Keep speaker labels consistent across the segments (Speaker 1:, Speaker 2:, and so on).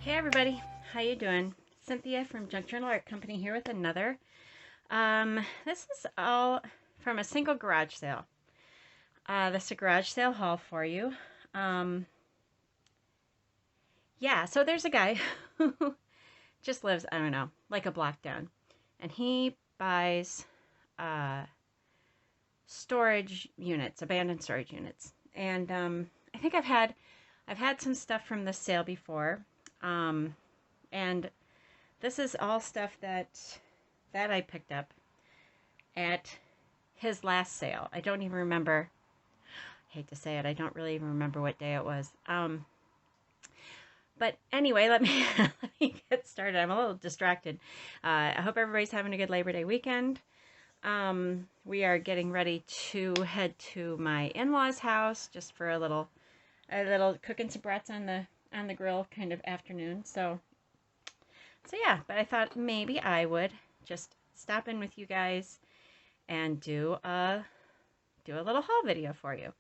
Speaker 1: Hey everybody, how you doing? Cynthia from Junk Journal Art Company here with another. This is all from a single garage sale. This is a garage sale haul for you. Yeah, so there's a guy who just lives, I don't know, like a block down. And he buys storage units, abandoned storage units. And I think I've had some stuff from this sale before. And this is all stuff that I picked up at his last sale. I don't even remember. I hate to say it. I don't really even remember what day it was. But anyway, let me get started. I'm a little distracted. I hope everybody's having a good Labor Day weekend. We are getting ready to head to my in-laws' house just for a little cooking some brats on the grill kind of afternoon. So yeah, but I thought maybe I would just stop in with you guys and do a little haul video for you.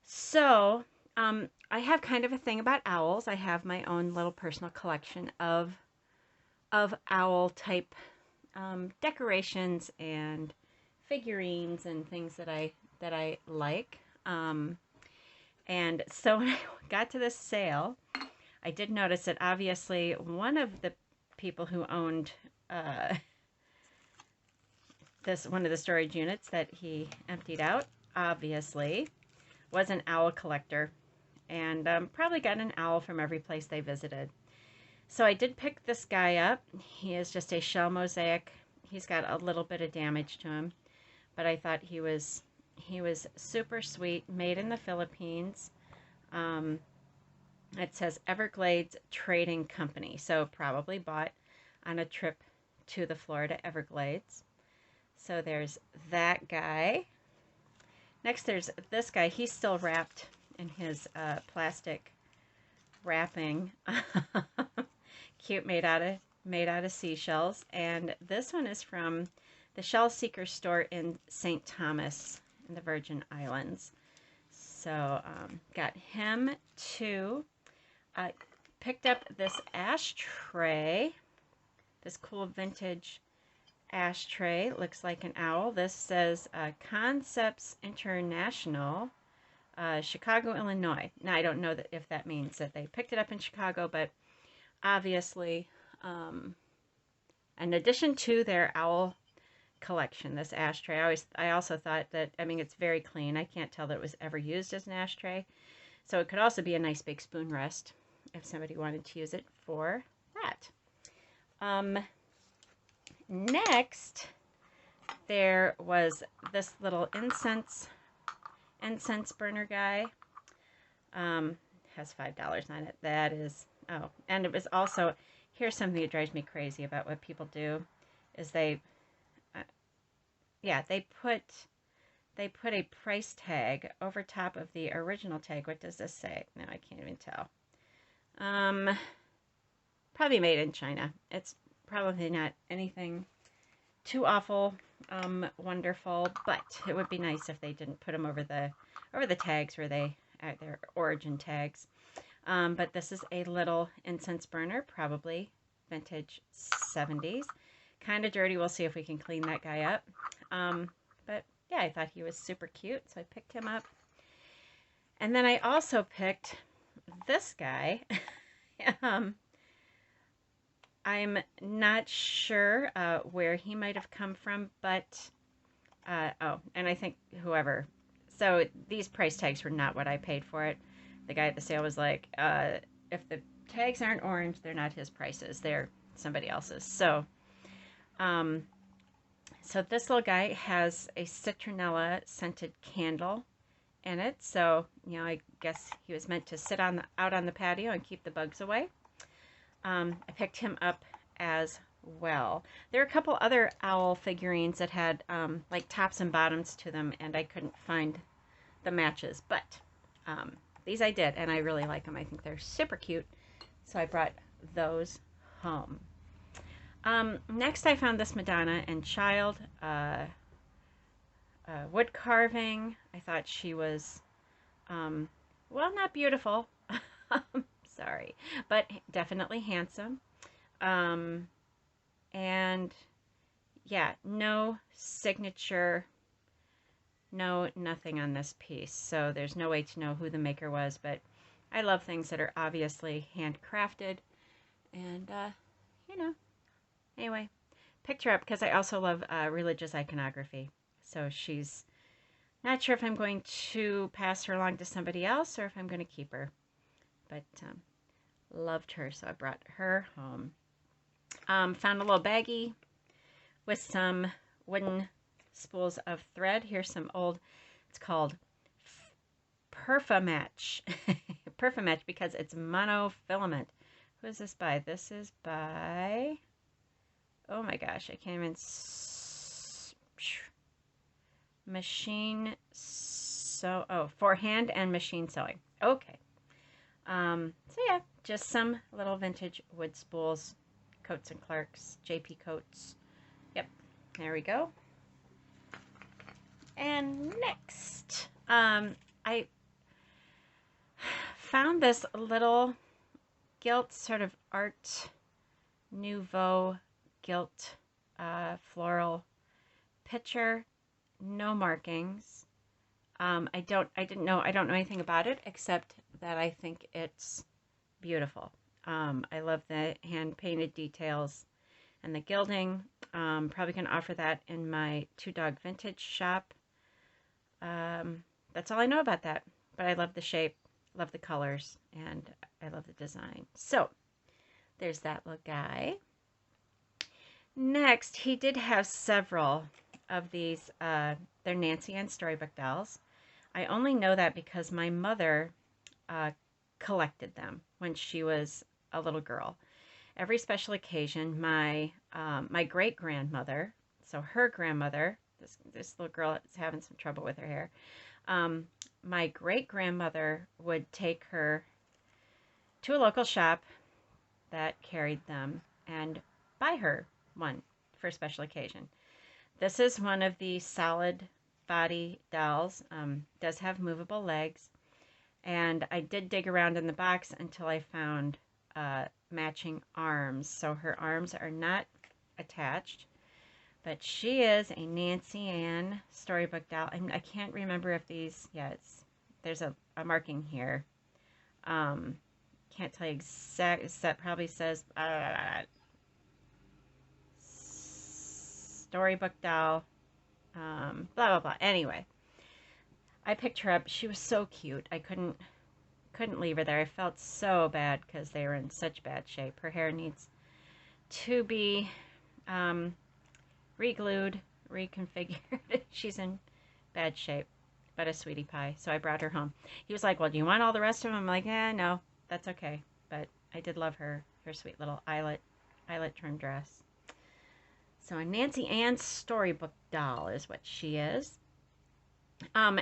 Speaker 1: So, I have kind of a thing about owls. I have my own little personal collection of owl type decorations and figurines and things that I like. And so when I got to this sale, I did notice that obviously one of the people who owned one of the storage units that he emptied out, obviously, was an owl collector, and probably got an owl from every place they visited. So I did pick this guy up. He is just a shell mosaic. He's got a little bit of damage to him, but I thought he was super sweet, made in the Philippines. It says Everglades Trading Company, so probably bought on a trip to the Florida Everglades. So there's that guy. Next there's this guy. He's still wrapped in his plastic wrapping. Cute, made out of seashells. And this one is from the Shell Seeker store in St. Thomas in the Virgin Islands. So got him too. I picked up this ashtray, this cool vintage ashtray. Looks like an owl. This says Concepts International, Chicago, Illinois. Now, I don't know if that means that they picked it up in Chicago, but obviously, in addition to their owl collection, this ashtray, I also thought that, I mean, it's very clean. I can't tell that it was ever used as an ashtray. So it could also be a nice big spoon rest if somebody wanted to use it for that. Next, there was this little incense burner guy. Has $5 on it. That is, oh, and it was also, here's something that drives me crazy about what people do, is they put a price tag over top of the original tag. What does this say? No, I can't even tell. Probably made in China. It's probably not anything too awful wonderful, but it would be nice if they didn't put them over the tags where they at their origin tags. But this is a little incense burner, probably vintage 70s. Kind of dirty. We'll see if we can clean that guy up. But yeah, I thought he was super cute, so I picked him up. And then I also picked this guy. I'm not sure where he might have come from, but, oh, and I think whoever, so these price tags were not what I paid for it. The guy at the sale was like, if the tags aren't orange, they're not his prices, they're somebody else's. So, so this little guy has a citronella scented candle in it. So, you know, I guess he was meant to sit out on the patio and keep the bugs away. I picked him up as well. There are a couple other owl figurines that had like tops and bottoms to them, and I couldn't find the matches, but these I did, and I really like them. I think they're super cute, so I brought those home. Next, I found this Madonna and Child wood carving. I thought she was, well, not beautiful, Sorry. But definitely handsome. And yeah, no signature, no nothing on this piece. So there's no way to know who the maker was, but I love things that are obviously handcrafted. And, you know, anyway, picked her up because I also love religious iconography. So she's not sure if I'm going to pass her along to somebody else or if I'm going to keep her. But loved her, so I brought her home. Found a little baggie with some wooden spools of thread. Here's some old, it's called Perfamatch. Perfamatch because it's monofilament. Who is this by? This is by, oh my gosh, I can't even, machine sew, oh, for hand and machine sewing. Okay. So yeah, just some little vintage wood spools, Coats and Clark's, JP Coats. Yep, there we go. And next, I found this little gilt, sort of Art Nouveau gilt floral pitcher, no markings. I don't know anything about it except that I think it's beautiful. I love the hand painted details and the gilding. Probably gonna offer that in my Two Dog Vintage shop. That's all I know about that, but I love the shape, love the colors, and I love the design. So there's that little guy. Next, he did have several of these, they're Nancy Ann Storybook dolls. I only know that because my mother collected them when she was a little girl. Every special occasion, my great-grandmother, so her grandmother, this little girl is having some trouble with her hair, my great-grandmother would take her to a local shop that carried them and buy her one for a special occasion. This is one of the solid body dolls. Does have movable legs, and I did dig around in the box until I found matching arms. So her arms are not attached, but she is a Nancy Ann Storybook doll. I can't remember if these, yeah, there's a marking here. Can't tell you exact, that probably says Storybook doll, blah, blah, blah. Anyway, I picked her up. She was so cute. I couldn't leave her there. I felt so bad because they were in such bad shape. Her hair needs to be re-glued, reconfigured. She's in bad shape, but a sweetie pie. So I brought her home. He was like, well, do you want all the rest of them? I'm like, no, that's okay. But I did love her sweet little eyelet trim dress. So a Nancy Ann Storybook doll is what she is.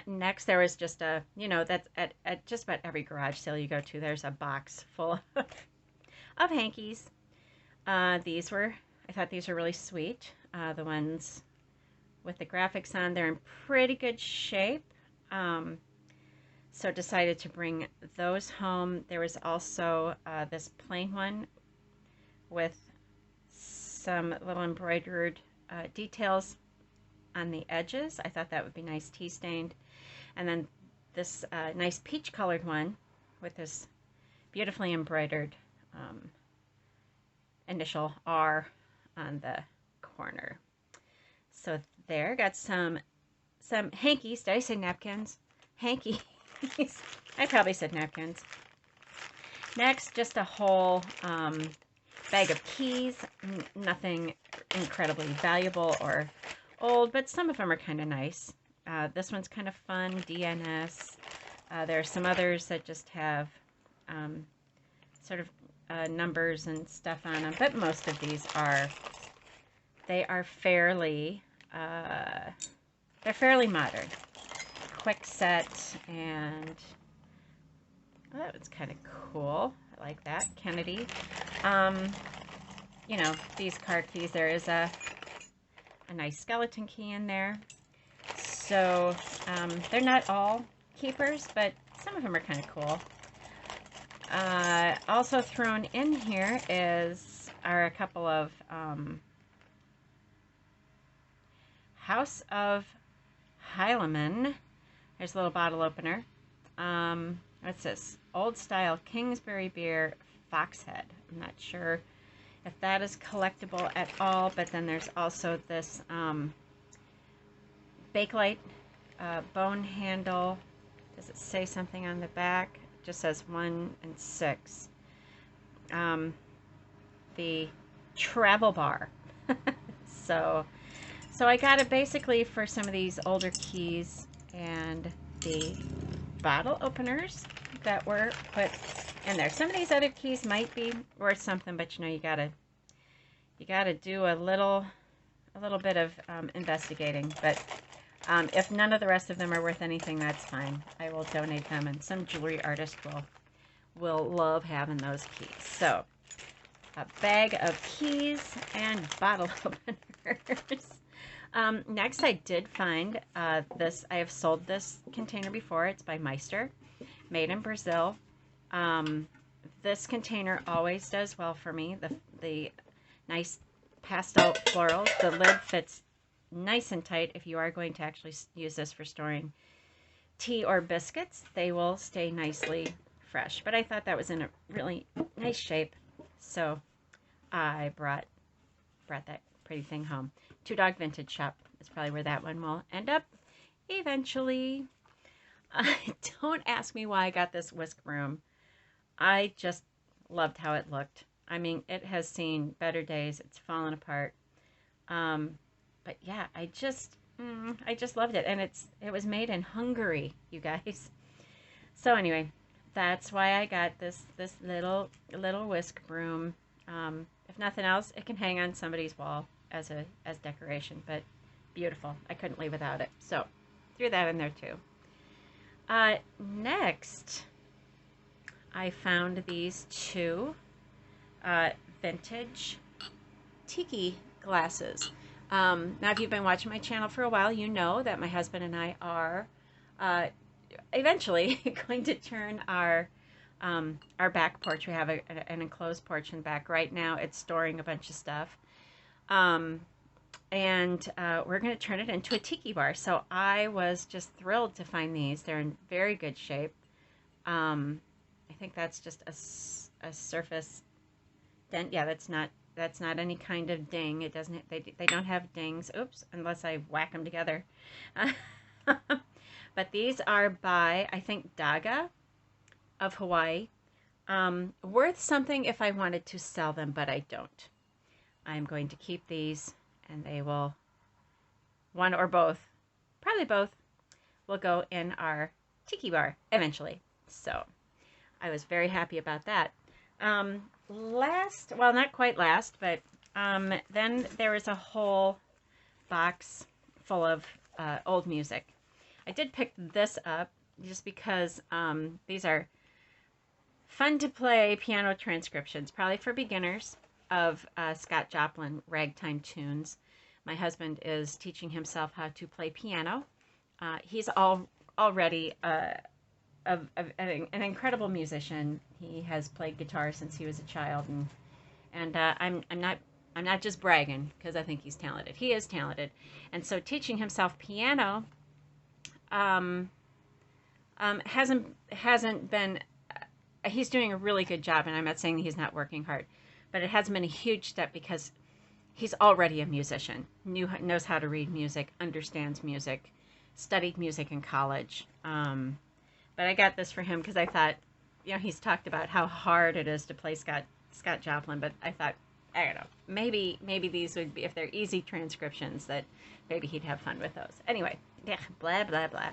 Speaker 1: Next there was just a, that's at just about every garage sale you go to, there's a box full of hankies. I thought these were really sweet. The ones with the graphics on, they're in pretty good shape. So decided to bring those home. There was also this plain one with some little embroidered details on the edges. I thought that would be nice, tea stained. And then this nice peach colored one with this beautifully embroidered initial R on the corner. So there, got some hankies. Did I say napkins? Hankies. I probably said napkins. Next, just a whole bag of keys. Nothing incredibly valuable or old, but some of them are kind of nice. This one's kind of fun, DNS. There are some others that just have sort of numbers and stuff on them, but most of these are fairly modern. Quick set, and oh, that was kind of cool. I like that. Kennedy. These card keys, there is a nice skeleton key in there. So they're not all keepers, but some of them are kind of cool. Also thrown in here are a couple of House of Heilemann. There's a little bottle opener. What's this? Old style Kingsbury beer Foxhead. I'm not sure if that is collectible at all, but then there's also this Bakelite bone handle. Does it say something on the back? It just says 1 and 6. The travel bar. So I got it basically for some of these older keys and the bottle openers that were put in there. Some of these other keys might be worth something, but you know, you gotta do a little bit of investigating. But if none of the rest of them are worth anything, that's fine. I will donate them, and some jewelry artist will love having those keys. So a bag of keys and bottle openers. Next, I did find this. I have sold this container before. It's by Meister, made in Brazil. This container always does well for me. The nice pastel florals. The lid fits nice and tight. If you are going to actually use this for storing tea or biscuits, they will stay nicely fresh. But I thought that was in a really nice shape, so I brought that pretty thing home. Two Dog Vintage Shop is probably where that one will end up eventually. Don't ask me why I got this whisk broom. I just loved how it looked. I mean, it has seen better days. It's fallen apart. But yeah, I just loved it. And it was made in Hungary, you guys. So anyway, that's why I got this little whisk broom. If nothing else, it can hang on somebody's wall as decoration, but beautiful. I couldn't leave without it. So threw that in there too. Next, I found these two vintage Tiki glasses. Now, if you've been watching my channel for a while, you know that my husband and I are eventually going to turn our back porch. We have an enclosed porch in the back. Right now, it's storing a bunch of stuff. And we're going to turn it into a tiki bar. So I was just thrilled to find these. They're in very good shape. I think that's just a surface dent. Yeah, that's not any kind of ding. It doesn't. They don't have dings. Oops, unless I whack them together. But these are by, I think, Daga of Hawaii. Worth something if I wanted to sell them, but I don't. I'm going to keep these, and they will, one or both, probably both, will go in our tiki bar eventually. So I was very happy about that. Last, well, not quite last, but then there was a whole box full of old music. I did pick this up just because these are fun to play piano transcriptions, probably for beginners, of Scott Joplin ragtime tunes. My husband is teaching himself how to play piano. He's already an incredible musician. He has played guitar since he was a child, and I'm not just bragging because I think he's talented. He is talented, and so teaching himself piano hasn't been. He's doing a really good job, and I'm not saying he's not working hard, but it hasn't been a huge step because he's already a musician, knows how to read music, understands music, studied music in college. But I got this for him because I thought, you know, he's talked about how hard it is to play Scott Joplin, but I thought, I don't know, maybe these would be, if they're easy transcriptions, that maybe he'd have fun with those. Anyway, yeah, blah, blah, blah.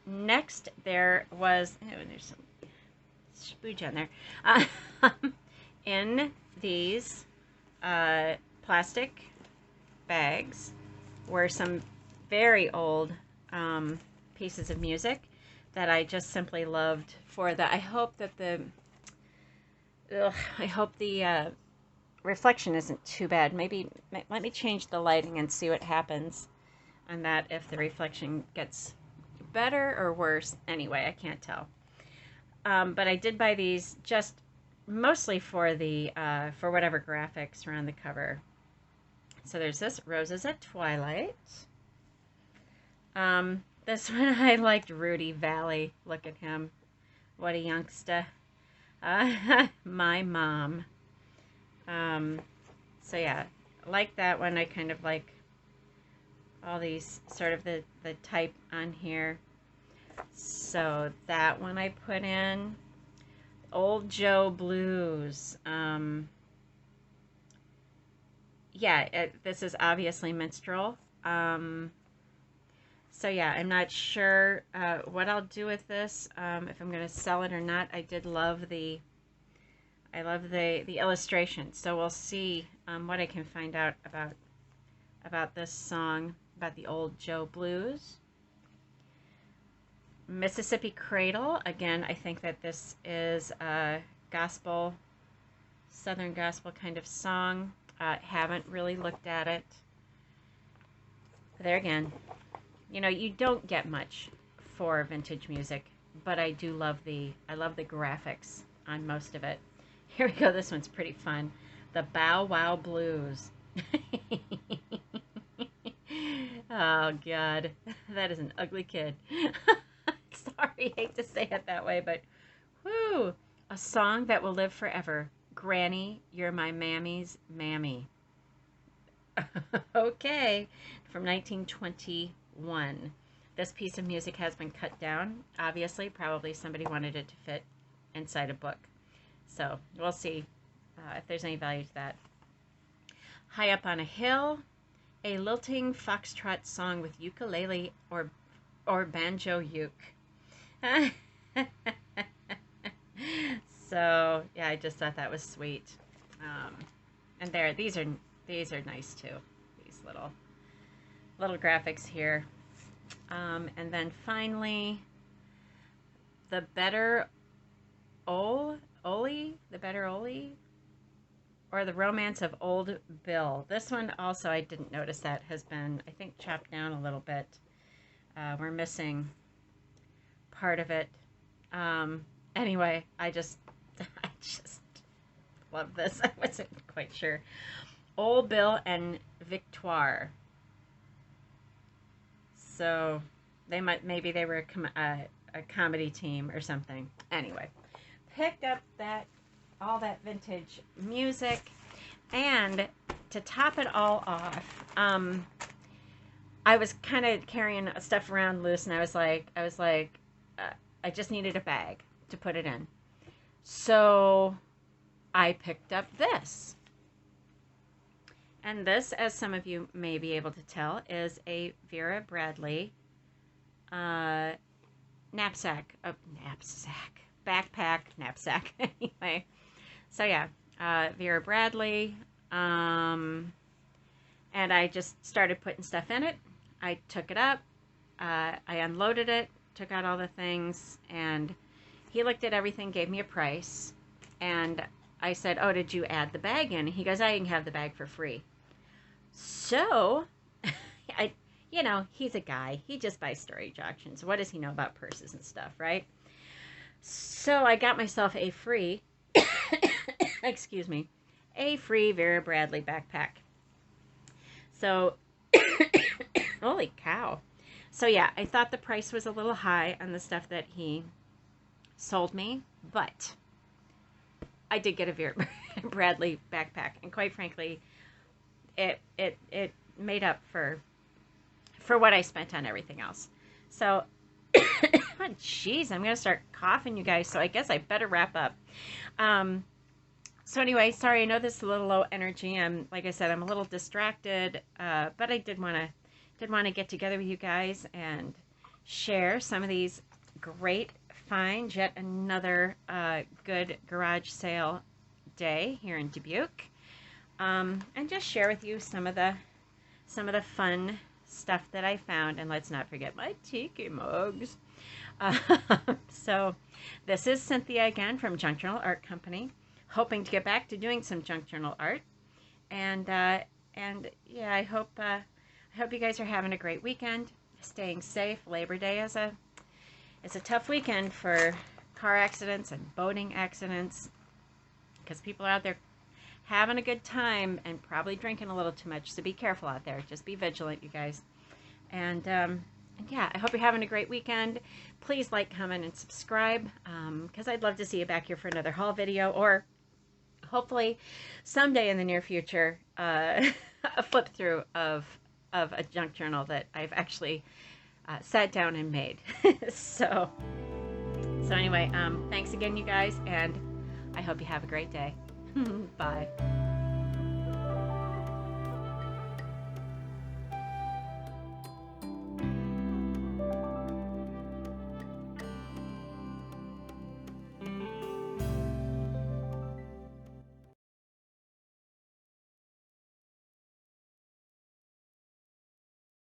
Speaker 1: Next, there was, oh, there's some spooge on there. In these plastic bags were some very old pieces of music that I just simply loved for the, I hope that the reflection isn't too bad. Maybe let me change the lighting and see what happens on that, if the reflection gets better or worse. Anyway, I can't tell. But I did buy these just mostly for the for whatever graphics are on the cover. So there's this Roses at Twilight. This one I liked Rudy Valley. Look at him. What a youngster. My mom. So yeah, like that one. I kind of like all these sort of the type on here. So that one I put in. Old Joe Blues. Yeah, this is obviously minstrel. So yeah, I'm not sure what I'll do with this, if I'm going to sell it or not. I love the illustration, so we'll see what I can find out about this song, about the Old Joe Blues. Mississippi Cradle, again, I think that this is a gospel, Southern gospel kind of song. Haven't really looked at it. There again, you know, you don't get much for vintage music, but I do love I love the graphics on most of it. Here we go, this one's pretty fun. The Bow Wow Blues. Oh, God, that is an ugly kid. Sorry, hate to say it that way, but whoo, a song that will live forever. Granny, you're my mammy's mammy. Okay, from 1921. This piece of music has been cut down. Obviously, probably somebody wanted it to fit inside a book. So we'll see if there's any value to that. High Up on a Hill, a lilting foxtrot song with ukulele or banjo uke. So yeah, I just thought that was sweet. And these are nice too. These little graphics here. And then finally, the Better Ole, or the Romance of Old Bill. This one also, I didn't notice that, has been, I think, chopped down a little bit. We're missing part of it. Anyway, I just love this. I wasn't quite sure. Old Bill and Victoire. So maybe they were a comedy team or something. Anyway, picked up all that vintage music, and to top it all off, I was kind of carrying stuff around loose, and I was like, I just needed a bag to put it in. So I picked up this. And this, as some of you may be able to tell, is a Vera Bradley backpack, knapsack. Anyway, so yeah, Vera Bradley, and I just started putting stuff in it. I took it up, I unloaded it, took out all the things, and he looked at everything, gave me a price, and I said, "Oh, did you add the bag in?" He goes, "I can have the bag for free." So, you know, he's a guy. He just buys storage auctions. What does he know about purses and stuff, right? So I got myself a free, excuse me, a free Vera Bradley backpack. So, holy cow. So yeah, I thought the price was a little high on the stuff that he sold me, but I did get a Vera Bradley backpack, and quite frankly, it made up for what I spent on everything else. So, oh, geez, I'm gonna start coughing, you guys. So I guess I better wrap up. So anyway, sorry, I know this is a little low energy. Like I said, I'm a little distracted, but I did want to get together with you guys and share some of these great finds. Yet another good garage sale day here in Dubuque. And just share with you some of the fun stuff that I found. And let's not forget my Tiki mugs. So this is Cynthia again from Junk Journal Art Company, hoping to get back to doing some junk journal art. And yeah, I hope you guys are having a great weekend, staying safe. Labor Day is a tough weekend for car accidents and boating accidents, because people are out there having a good time and probably drinking a little too much. So be careful out there. Just be vigilant, you guys. And yeah, I hope you're having a great weekend. Please like, comment, and subscribe, because I'd love to see you back here for another haul video, or hopefully someday in the near future, a flip through of a junk journal that I've actually sat down and made. So anyway, thanks again, you guys, and I hope you have a great day. Bye.